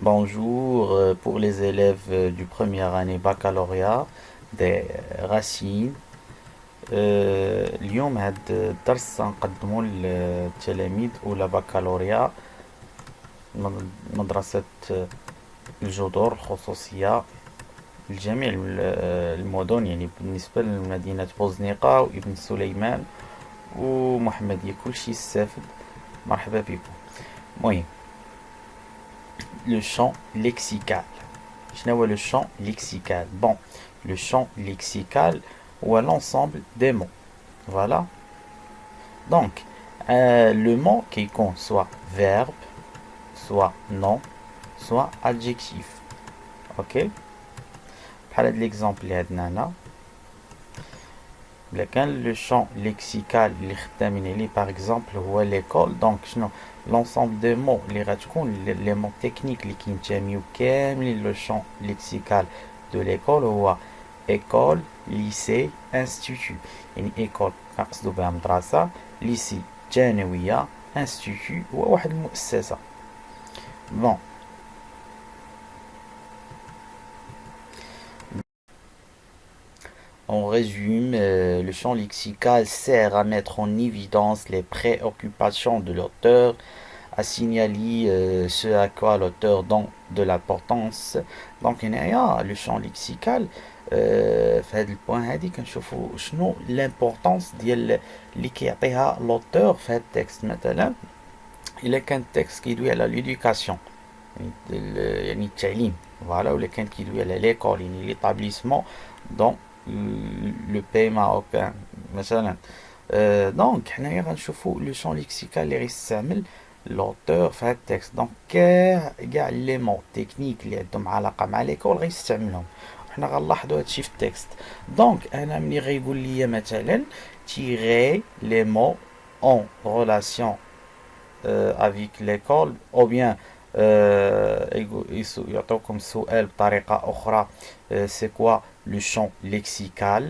Bonjour pour les élèves du première année baccalauréat des racines. اليوم هاد الدرس نقدمو للتلاميذ أولى بكالوريا مدرسة الجذور الخصوصية لجميع المدن، يعني بالنسبة لمدينة بوزنيقة وابن سليمان ومحمدية كلشي يستافد. مرحبا بكم. المهم، le champ lexical. شنو هو le champ lexical? Bon, le champ lexical ou à l'ensemble des mots. Voilà. Donc, le mot qui compte soit verbe, soit nom, soit adjectif. Ok? Par l'exemple اللي عندنا هنا، كان le champ lexical اللي خدامين عليه par exemple هو l'école. donc شنو l'ensemble des mots اللي غتكون les mots techniques اللي كينتميو كاملين le champ lexical de l'école هو école, lycée, institut. يعني école كنقصدو بها مدرسة، lycée ثانوية، institut هو واحد المؤسسة. bon En résumé, le champ lexical sert à mettre en évidence les préoccupations de l'auteur, à signaler ce à quoi l'auteur donne de l'importance. Donc, le champ lexical, في هذا البوان هذه كنشوفوا شنو l'importance ديال اللي كيعطيها l'auteur في هذا التكست. مثلا إلا كان التكست كيدوي على l'éducation، يعني التعليم، فوالا، ولا كان كيدوي على ليكول، يعني ليطابليسمون دون لو بي ماروكان مثلا. دونك حنايا غنشوفو لو شون ليكسيكال اللي غيستعمل لوتور في هاد التكست. دونك كاع لي مو تكنيك اللي عندهم علاقه مع ليكول غيستعملهم، وحنا غنلاحظوا هادشي في التكست. دونك انا ملي غيقول لي مثلا تيغي لي مو اون ريلاسيون avec l'école ou bien يعطوكم السؤال بطريقة أخرى، c'est quoi le champ lexical.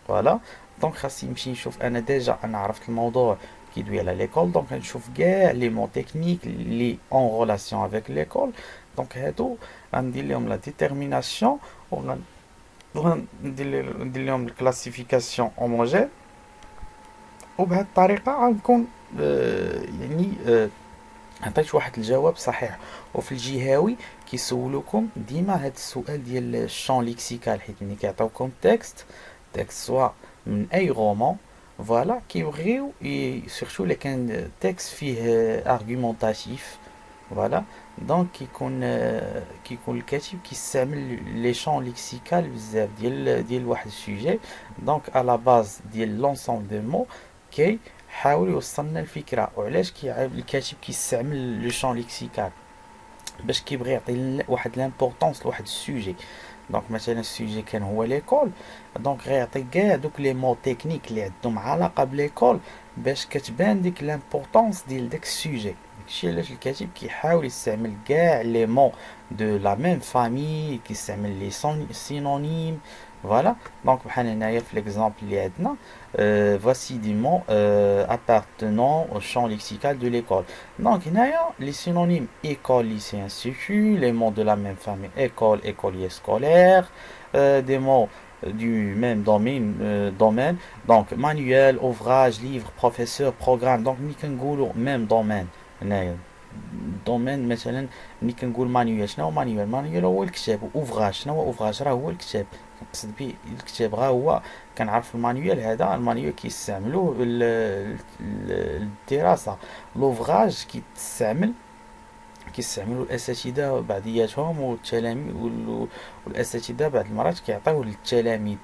فوالا. دونك خاصني نمشي نشوف انا ديجا انا عرفت الموضوع كيدوي على ليكول، دونك نشوف كاع لي مون تكنيك لي اون ريلاسيون افيك ليكول. دونك هادو غندير لهم لا ديتيرميناسيون وغندير لهم الكلاسيفيكاسيون هوموجين، وبهذه الطريقه غنكون يعني عطيت واحد الجواب صحيح. وفي الجهوي كيسولوكم ديما هاد السؤال ديال الشون ليكسيكال، حيت ملي كيعطيوكم تكست سواء من اي رومان، فوالا، كيبغيو سيرتو الا كان تكست فيه ارغيومونتاتيف، فوالا. دونك كيكون الكاتب كيستعمل لي شون ليكسيكال بزاف ديال واحد السوجي. دونك على باز ديال لونسومبل دو مو حاول يوصلنا الفكره. وعلاش الكاتب كيستعمل لو شون ليكسيكال؟ باش كيبغي يعطي واحد لامبورطونس لواحد السوجي. دونك مثلا السوجي كان هو ليكول، دونك غيعطي كاع دوك لي مو تكنيك اللي عندهم علاقه بليكول باش كتبان ديك لامبورطونس ديال داك السوجي. داكشي علاش الكاتب كيحاول يستعمل كاع لي مو دو لا ميم فامي، كيستعمل لي سينونيم، فوالا. دونك بحال هنايا في ليكزامبل اللي عندنا voici des mots appartenant au champ lexical de l'école. Donc, il y a les synonymes école, lycée, institut, les mots de la même famille, école, écolier, scolaire, des mots du même domaine. Donc, manuel, ouvrage, livre, professeur, programme. Donc, nous même domaine. domaine مثلا ملي كنقول مانيوال، شنو هو مانيوال؟ مانيوال هو الكتاب. اوفراج، شنو هو اوفراج؟ راه هو الكتاب. كنقصد به الكتاب، غا هو كنعرف المانيوال. هذا المانيوال كيستعملوه للدراسه. لوفراج كيستعملوا الاساتذه بعضياتهم والتلاميذ، والاساتذه بعض المرات كيعطيوه للتلاميذ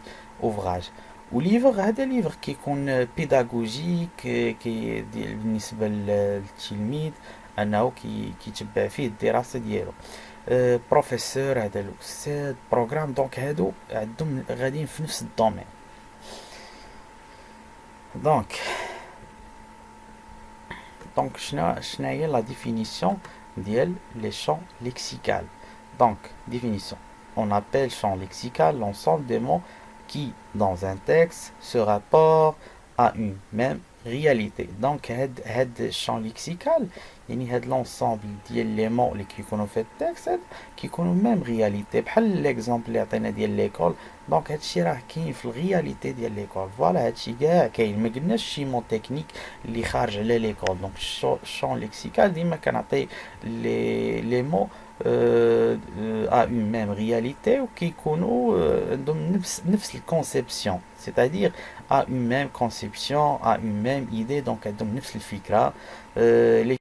اوفراج. وليفر، هذا ليفر كيكون بيداغوجيك بالنسبه للتلميذ، انه كيتبع فيه الدراسه ديالو. بروفيسور، هذا الاستاذ. بروغرام، دونك هادو عندهم غاديين في نفس الدومين. دونك شنو هي لا ديفينيسيون ديال لي شون ليكسيكال؟ دونك définition: on appelle champ lexical l'ensemble des mots qui dans un texte se rapportent à une même réalité. Donc هاد champ lexical يعني هاد لونسومبل ديال لي مو اللي كيكونوا في التكست هاد كيكونوا ميم رياليتي بحال ليكزامبل اللي عطينا ديال ليكول. دونك هادشي راه كاين في الرياليتي ديال ليكول. فوالا هادشي كاع كاين، ما قلناش شي مون تكنيك اللي خارج على ليكول. دونك الشون ليكسيكال ديما كنعطي لي مو ا اون ميم رياليتي وكيكونوا عندهم نفس الكونسيبسيون، سيتادير ا اون ميم كونسيبسيون ا اون ميم ايدي. دونك عندهم نفس الفكره.